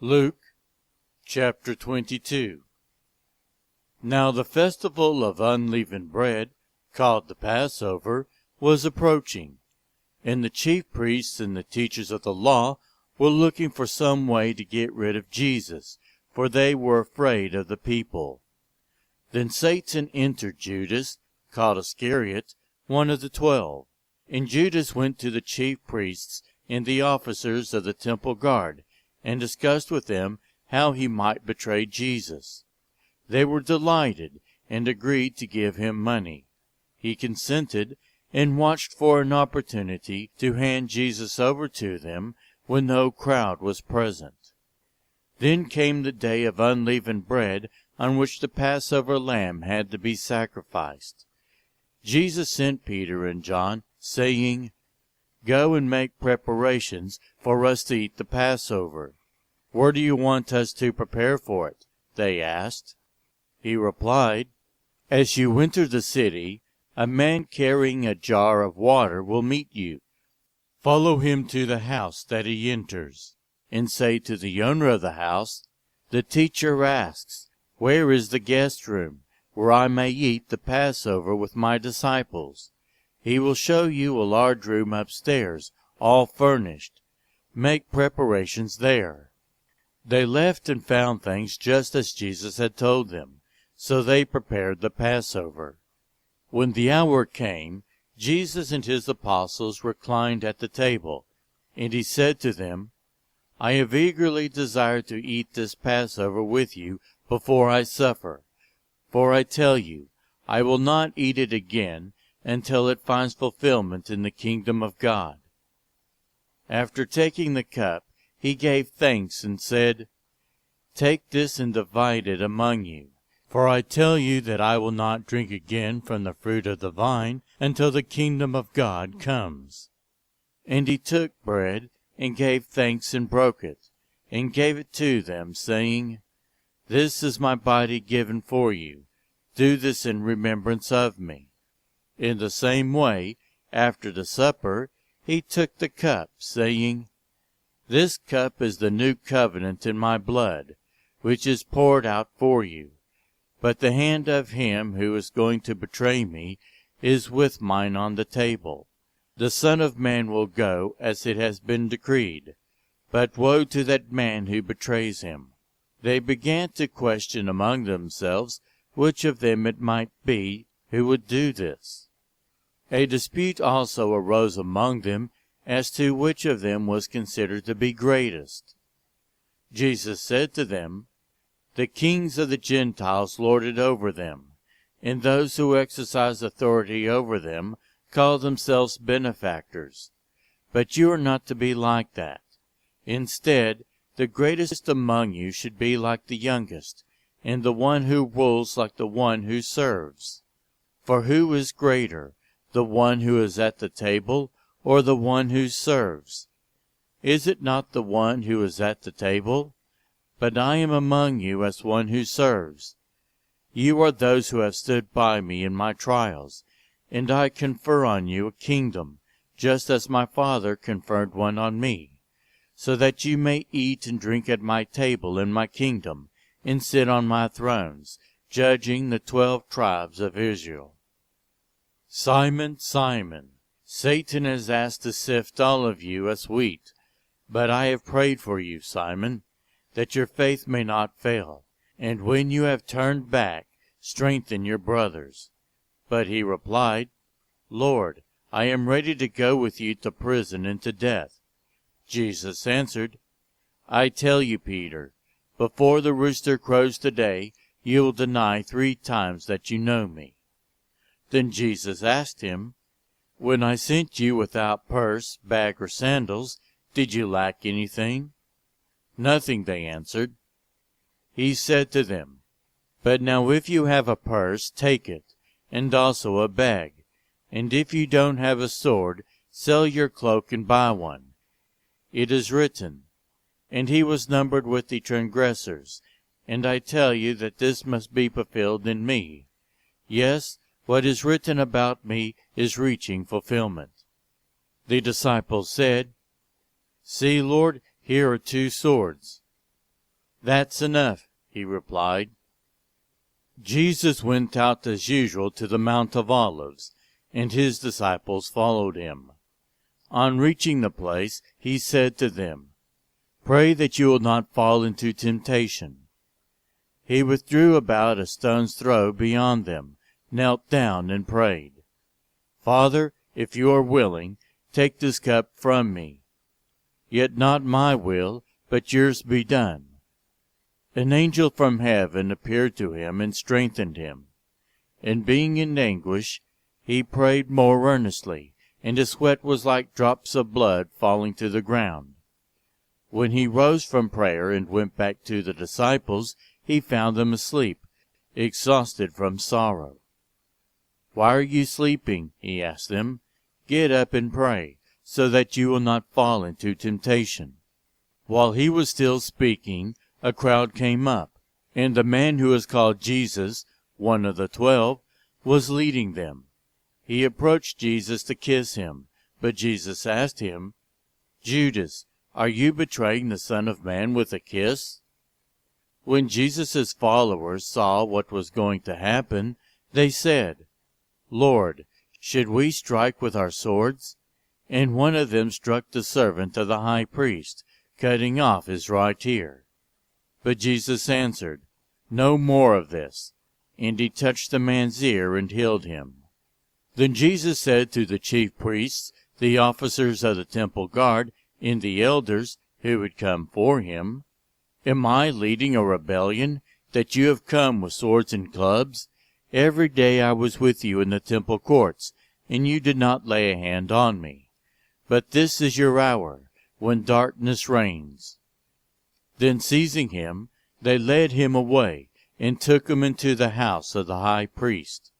Luke chapter 22. Now the festival of unleavened bread, called the Passover, was approaching, and the chief priests and the teachers of the law were looking for some way to get rid of Jesus, for they were afraid of the people. Then Satan entered Judas, called Iscariot, one of the 12. And Judas went to the chief priests and the officers of the temple guard, and discussed with them how he might betray Jesus. They were delighted, and agreed to give him money. He consented, and watched for an opportunity to hand Jesus over to them when no crowd was present. Then came the day of unleavened bread, on which the Passover lamb had to be sacrificed. Jesus sent Peter and John, saying, "Go and make preparations for us to eat the Passover." "Where do you want us to prepare for it?" they asked. He replied, "As you enter the city, a man carrying a jar of water will meet you. Follow him to the house that he enters, and say to the owner of the house, 'The teacher asks, where is the guest room, where I may eat the Passover with my disciples?' He will show you a large room upstairs, all furnished. Make preparations there." They left and found things just as Jesus had told them, so they prepared the Passover. When the hour came, Jesus and his apostles reclined at the table, and he said to them, "I have eagerly desired to eat this Passover with you before I suffer. For I tell you, I will not eat it again until it finds fulfillment in the kingdom of God." After taking the cup, he gave thanks and said, "Take this and divide it among you. For I tell you that I will not drink again from the fruit of the vine until the kingdom of God comes." And he took bread, and gave thanks and broke it, and gave it to them, saying, "This is my body given for you. Do this in remembrance of me." In the same way, after the supper, he took the cup, saying, "This cup is the new covenant in my blood, which is poured out for you. But the hand of him who is going to betray me is with mine on the table. The Son of Man will go as it has been decreed, but woe to that man who betrays him." They began to question among themselves which of them it might be who would do this. A dispute also arose among them as to which of them was considered to be greatest. Jesus said to them, "The kings of the Gentiles lord it over them, and those who exercise authority over them call themselves benefactors. But you are not to be like that. Instead, the greatest among you should be like the youngest, and the one who rules like the one who serves. For who is greater, the one who is at the table, or the one who serves? Is it not the one who is at the table? But I am among you as one who serves. You are those who have stood by me in my trials, and I confer on you a kingdom, just as my Father conferred one on me, so that you may eat and drink at my table in my kingdom, and sit on my thrones, judging the 12 tribes of Israel. Simon, Simon, Satan has asked to sift all of you as wheat, but I have prayed for you, Simon, that your faith may not fail, and when you have turned back, strengthen your brothers." But he replied, "Lord, I am ready to go with you to prison and to death." Jesus answered, "I tell you, Peter, before the rooster crows today, you will deny 3 times that you know me." Then Jesus asked him, "When I sent you without purse, bag, or sandals, did you lack anything?" "Nothing," they answered. He said to them, "But now if you have a purse, take it, and also a bag. And if you don't have a sword, sell your cloak and buy one. It is written, 'And he was numbered with the transgressors.' And I tell you that this must be fulfilled in me. Yes, what is written about me is reaching fulfillment." The disciples said, "See, Lord, here are 2 swords." "That's enough," he replied. Jesus went out as usual to the Mount of Olives, and his disciples followed him. On reaching the place, he said to them, "Pray that you will not fall into temptation." He withdrew about a stone's throw beyond them, knelt down, and prayed, "Father, if you are willing, take this cup from me. Yet not my will, but yours be done." An angel from heaven appeared to him and strengthened him. And being in anguish, he prayed more earnestly, and his sweat was like drops of blood falling to the ground. When he rose from prayer and went back to the disciples, he found them asleep, exhausted from sorrow. "Why are you sleeping?" he asked them. "Get up and pray, so that you will not fall into temptation." While he was still speaking, a crowd came up, and the man who was called Jesus, one of the 12, was leading them. He approached Jesus to kiss him, but Jesus asked him, "Judas, are you betraying the Son of Man with a kiss?" When Jesus' followers saw what was going to happen, they said, "Lord, should we strike with our swords?" And one of them struck the servant of the high priest, cutting off his right ear. But Jesus answered, "No more of this." And he touched the man's ear and healed him. Then Jesus said to the chief priests, the officers of the temple guard, and the elders who had come for him, "Am I leading a rebellion, that you have come with swords and clubs? Every day I was with you in the temple courts, and you did not lay a hand on me. But this is your hour, when darkness reigns." Then seizing him, they led him away, and took him into the house of the high priest.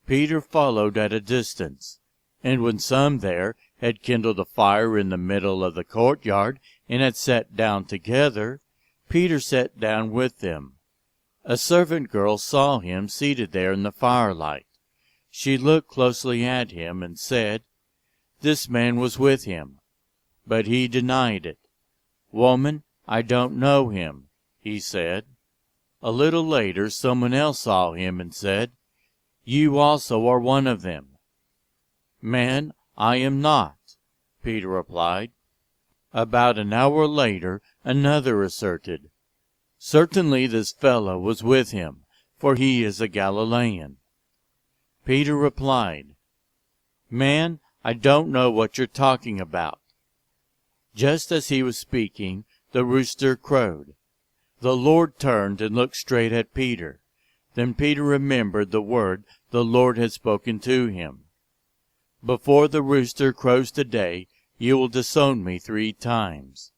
Peter followed at a distance. And when some there had kindled a fire in the middle of the courtyard, and had sat down together, Peter sat down with them. A servant girl saw him seated there in the firelight. She looked closely at him, and said, "This man was with him." But he denied it. "Woman, I don't know him," he said. A little later someone else saw him and said, "You also are one of them." "Man, I am not," Peter replied. About an hour later another asserted, "Certainly this fellow was with him, for he is a Galilean." Peter replied, "Man, I don't know what you're talking about." Just as he was speaking, the rooster crowed. The Lord turned and looked straight at Peter. Then Peter remembered the word the Lord had spoken to him. "Before the rooster crows today, you will disown me 3 times.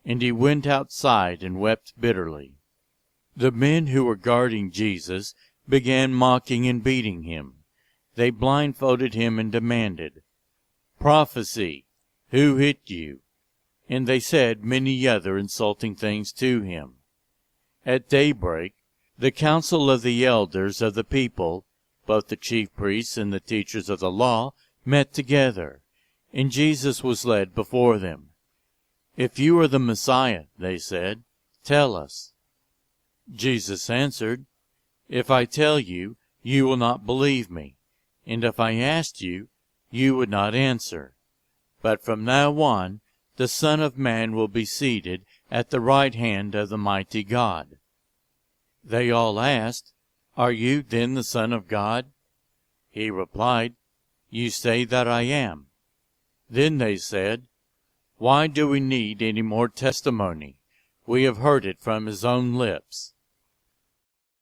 And he went outside and wept bitterly. The men who were guarding Jesus began mocking and beating him. They blindfolded him and demanded, "Prophesy, who hit you?" And they said many other insulting things to him. At daybreak, the council of the elders of the people, both the chief priests and the teachers of the law, met together, and Jesus was led before them. "If you are the Messiah," they said, "tell us." Jesus answered, "If I tell you, you will not believe me, and if I asked you, you would not answer. But from now on, the Son of Man will be seated at the right hand of the mighty God." They all asked, "Are you then the Son of God?" He replied, "You say that I am." Then they said, "Why do we need any more testimony? We have heard it from his own lips."